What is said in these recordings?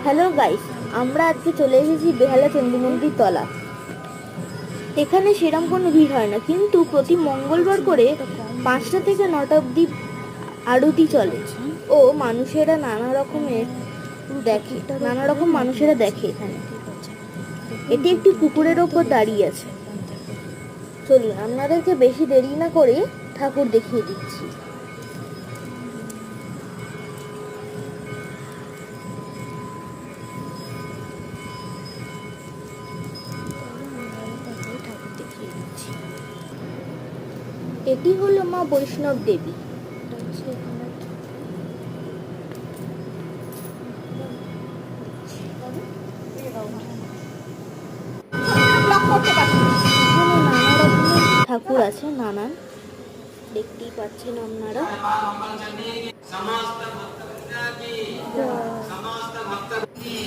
Hello guys, আমরা আজকে চলে এসেছি বেহালা চণ্ডী মন্দির তলা। এখানে সেরকম কোনো ভিড় হয় না, কিন্তু প্রতি মঙ্গলবার করে 5টা থেকে 9টা অবধি আরতি চলে ও মানুষেরা নানা রকম মানুষেরা দেখে এখানে। এটি একটি পুকুরের ওপর দাঁড়িয়ে আছে। চলুন আপনাদেরকে বেশি দেরি না করে ঠাকুর দেখিয়ে দিচ্ছি। এটি হলো মা বৈষ্ণব দেবী। এখানে নানা রকমের ঠাকুর আছে, নানান, দেখতেই পাচ্ছেন আপনারা।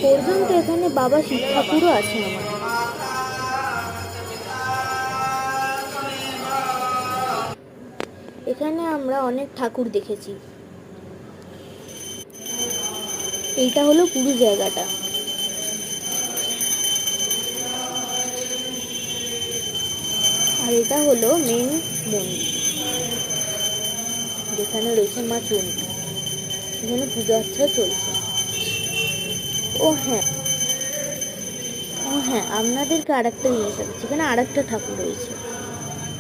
পর্যন্ত এখানে বাবা শিব ঠাকুরও আছে আমাদের। এখানে আমরা অনেক ঠাকুর দেখেছি। এইটা হলো পুরো জায়গাটা। আর এটা হলো মেন মন্দির, যেখানে রয়েছে মা চণ্ডী। এখানে পুজো আর্চা চলছে। ও হ্যাঁ, আপনাদেরকে আর একটা জিনিস আছে, সেখানে আর একটা ঠাকুর রয়েছে।